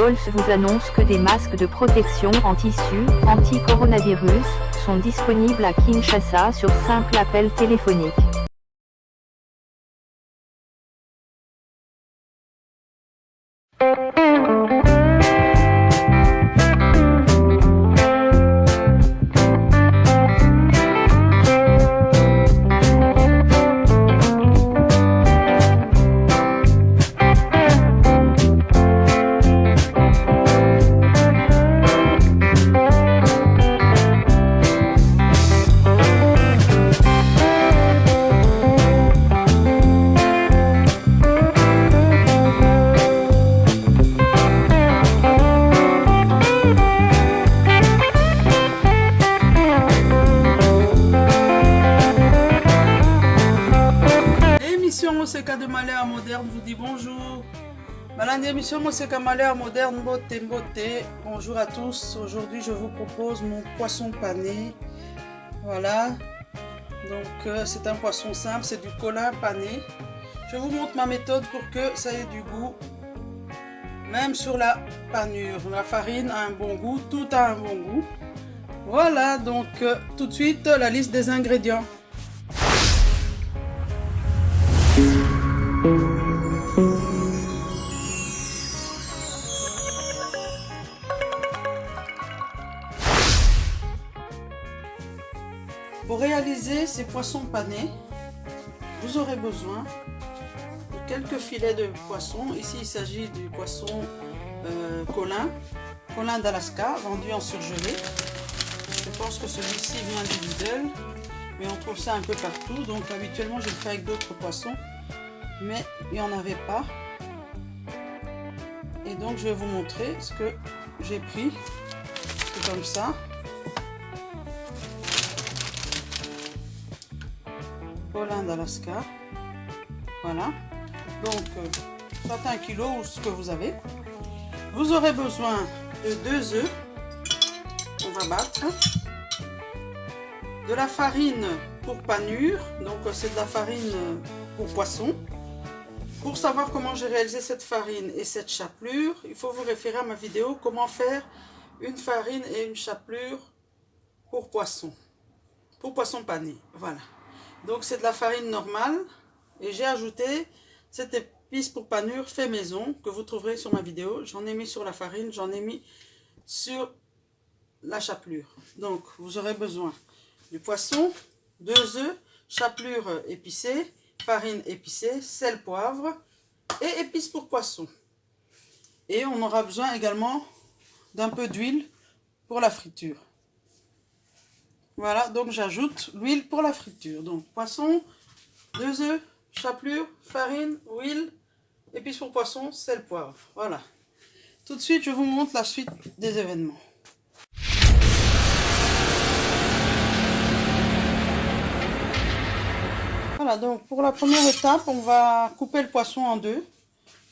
Golf vous annonce que des masques de protection en tissu, anti-coronavirus, sont disponibles à Kinshasa sur simple appel téléphonique. Moseka de Malheur Moderne vous dit bonjour. Malandi émission Moseka Malheur Moderne Mbote Mbote. Bonjour à tous. Aujourd'hui je vous propose mon poisson pané. Voilà. Donc c'est un poisson simple, c'est du colin pané. Je vous montre ma méthode pour que ça ait du goût. Même sur la panure. La farine a un bon goût, tout a un bon goût. Voilà, donc tout de suite la liste des ingrédients. Pour réaliser ces poissons panés, vous aurez besoin de quelques filets de poisson. Ici, il s'agit du poisson colin d'Alaska, vendu en surgelé. Je pense que celui-ci vient du Lidl, mais on trouve ça un peu partout. Donc habituellement, je le fais avec d'autres poissons, mais il n'y en avait pas. Et donc, je vais vous montrer ce que j'ai pris. C'est comme ça. Colin d'Alaska, voilà, donc soit 1 kilo ou ce que vous avez. Vous aurez besoin de 2 œufs, on va battre, de la farine pour panure, donc c'est de la farine pour poisson. Pour savoir comment j'ai réalisé cette farine et cette chapelure, il faut vous référer à ma vidéo comment faire une farine et une chapelure pour poisson pané, voilà. Donc c'est de la farine normale et j'ai ajouté cette épice pour panure fait maison que vous trouverez sur ma vidéo. J'en ai mis sur la farine, j'en ai mis sur la chapelure. Donc vous aurez besoin du poisson, 2 œufs, chapelure épicée, farine épicée, sel, poivre et épices pour poisson. Et on aura besoin également d'un peu d'huile pour la friture. Voilà, donc j'ajoute l'huile pour la friture. Donc poisson, 2 œufs, chapelure, farine, huile, épices pour poisson, sel, poivre. Voilà. Tout de suite, je vous montre la suite des événements. Voilà, donc pour la première étape, on va couper le poisson en deux.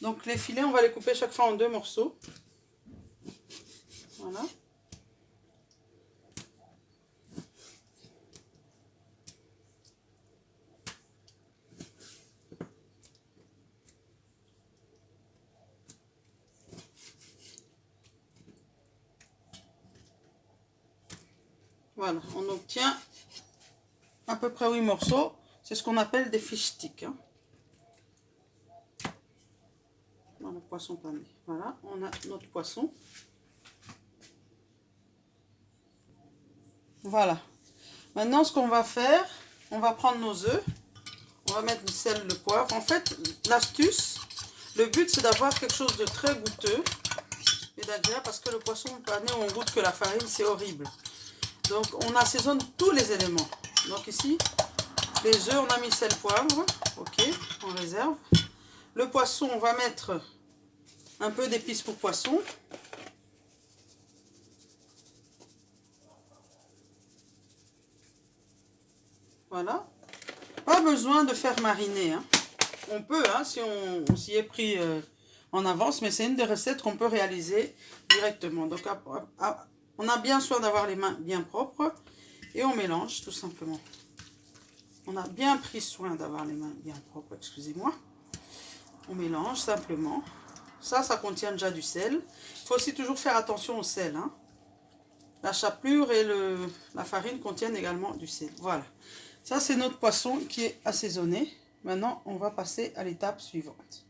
Donc les filets, on va les couper chaque fois en 2 morceaux. Voilà. Voilà, on obtient à peu près 8 morceaux. C'est ce qu'on appelle des fish sticks. Hein. Voilà, poisson pané. Voilà, on a notre poisson. Voilà. Maintenant, ce qu'on va faire, on va prendre nos œufs. On va mettre le sel, le poivre. En fait, l'astuce, le but, c'est d'avoir quelque chose de très goûteux et d'agréable parce que le poisson pané, on goûte que la farine, c'est horrible. Donc, on assaisonne tous les éléments. Donc ici, les œufs, on a mis sel, poivre. Ok, on réserve. Le poisson, on va mettre un peu d'épices pour poisson. Voilà. Pas besoin de faire mariner. Hein. On peut, hein, si on s'y est pris en avance, mais c'est une des recettes qu'on peut réaliser directement. Donc, on a bien soin d'avoir les mains bien propres et on mélange tout simplement. On a bien pris soin d'avoir les mains bien propres, excusez-moi. On mélange simplement. Ça contient déjà du sel. Il faut aussi toujours faire attention au sel, hein. La chapelure et la farine contiennent également du sel. Voilà. Ça, c'est notre poisson qui est assaisonné. Maintenant, on va passer à l'étape suivante.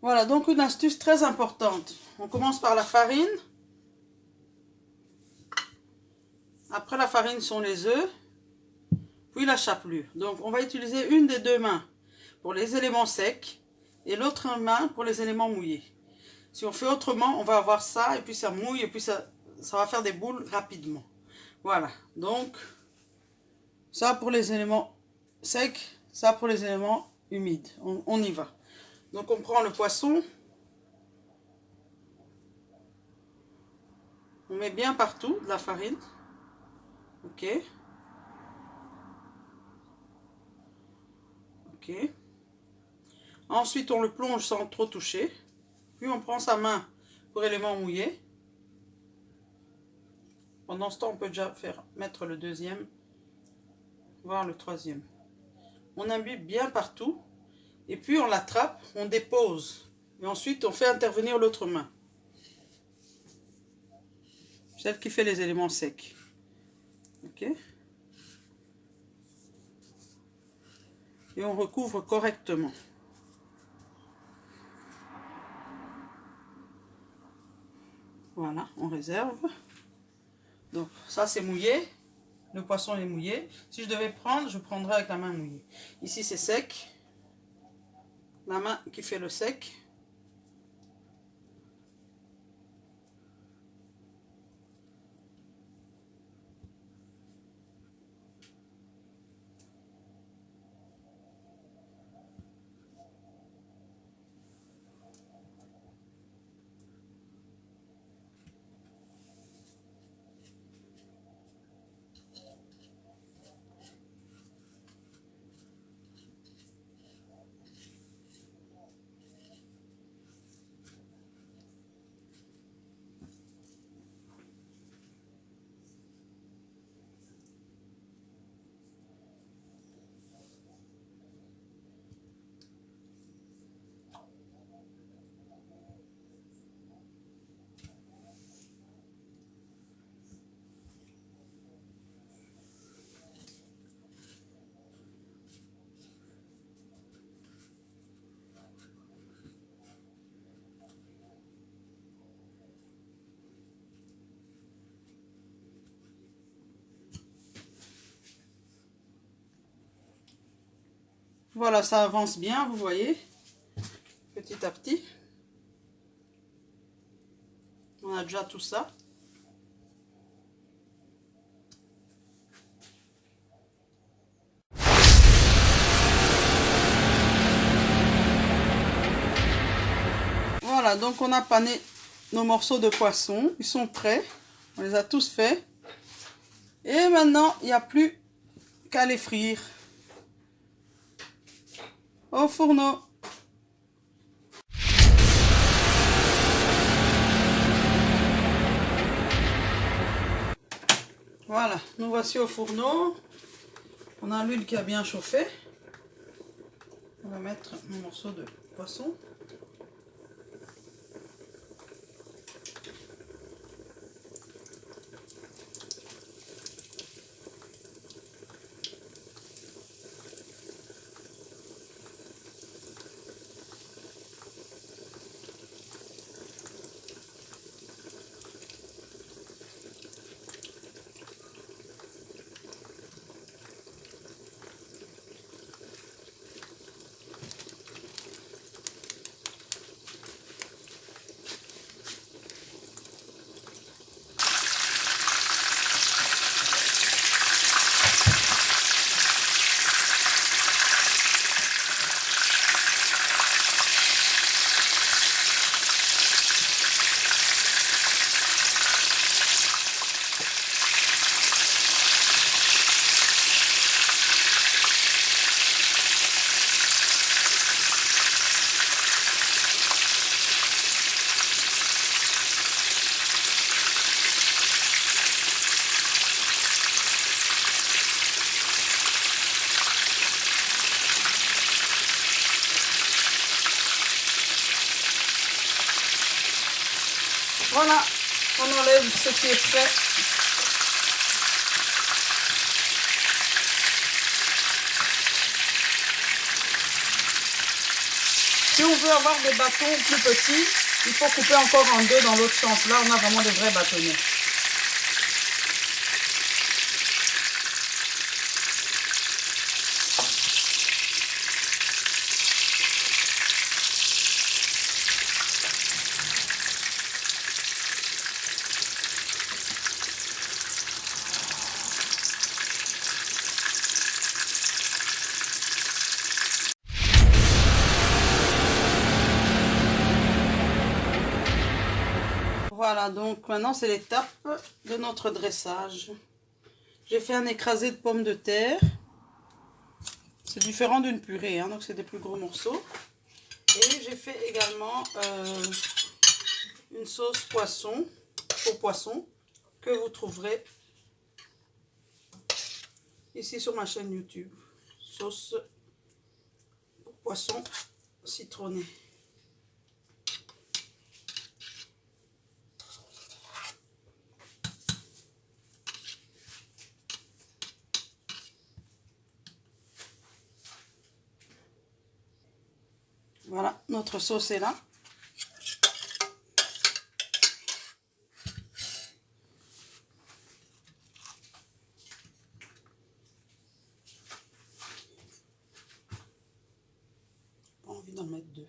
Voilà, donc une astuce très importante. On commence par la farine. Après la farine sont les œufs, puis la chapelure. Donc, on va utiliser une des deux mains pour les éléments secs et l'autre main pour les éléments mouillés. Si on fait autrement, on va avoir ça, et puis ça mouille, et puis ça va faire des boules rapidement. Voilà, donc, ça pour les éléments secs, ça pour les éléments humides. On y va. Donc, on prend le poisson. On met bien partout de la farine. Ok. Ok. Ensuite, on le plonge sans trop toucher. Puis, on prend sa main pour éléments mouillés. Pendant ce temps, on peut déjà mettre le deuxième, voire le troisième. On imbibe bien partout. Et puis, on l'attrape, on dépose. Et ensuite, on fait intervenir l'autre main. Celle qui fait les éléments secs. Ok. Et on recouvre correctement. Voilà, on réserve. Donc ça c'est mouillé. Le poisson est mouillé. Si je devais prendre, je prendrais avec la main mouillée. Ici c'est sec. La main qui fait le sec. Voilà, ça avance bien, vous voyez, petit à petit. On a déjà tout ça. Voilà, donc on a pané nos morceaux de poisson. Ils sont prêts. On les a tous faits. Et maintenant, il n'y a plus qu'à les frire au fourneau. Voilà, nous voici au fourneau. On a l'huile qui a bien chauffé. On va mettre un morceau de poisson. Voilà, on enlève ce qui est prêt. Si on veut avoir des bâtons plus petits, il faut couper encore en deux dans l'autre sens. Là, on a vraiment des vrais bâtonnets. Voilà, donc maintenant c'est l'étape de notre dressage. J'ai fait un écrasé de pommes de terre. C'est différent d'une purée, hein, donc c'est des plus gros morceaux. Et j'ai fait également une sauce poisson, au poisson, que vous trouverez ici sur ma chaîne YouTube. Sauce au poisson citronné. Voilà, notre sauce est là. Pas envie d'en mettre deux.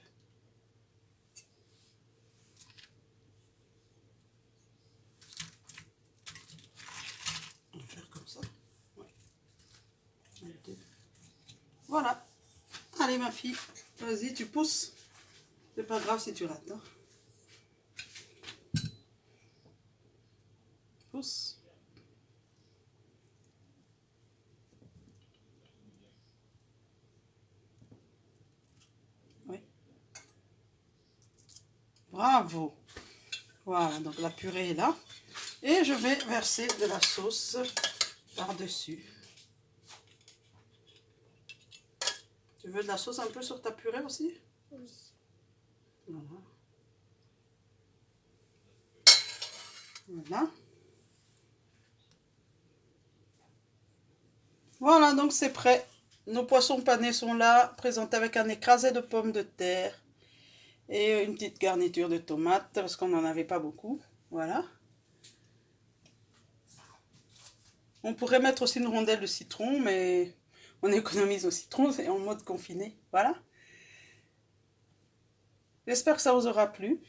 On va faire comme ça. Ouais. Deux. Voilà. Allez ma fille. Vas-y, tu pousses. C'est pas grave si tu rates. Hein. Pousse. Oui. Bravo. Voilà, donc la purée est là. Et je vais verser de la sauce par-dessus. Tu veux de la sauce un peu sur ta purée aussi? Oui. Voilà. Voilà. Voilà, donc c'est prêt. Nos poissons panés sont là, présentés avec un écrasé de pommes de terre et une petite garniture de tomates parce qu'on n'en avait pas beaucoup. Voilà. On pourrait mettre aussi une rondelle de citron, mais on économise au citron, c'est en mode confiné. Voilà. J'espère que ça vous aura plu.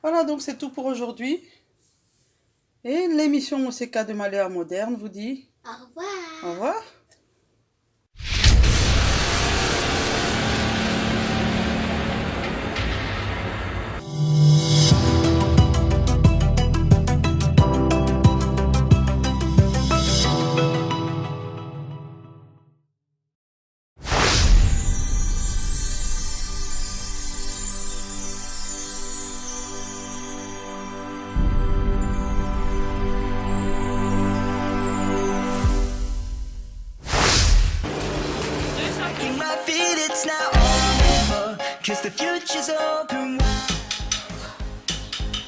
Voilà, donc c'est tout pour aujourd'hui. Et l'émission OCK de Malheur Moderne vous dit au revoir. Au revoir.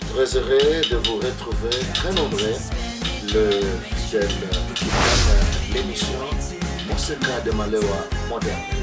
Très heureux de vous retrouver très nombreux, le fidèle qui prend l'émission OCK de Malheur Moderne.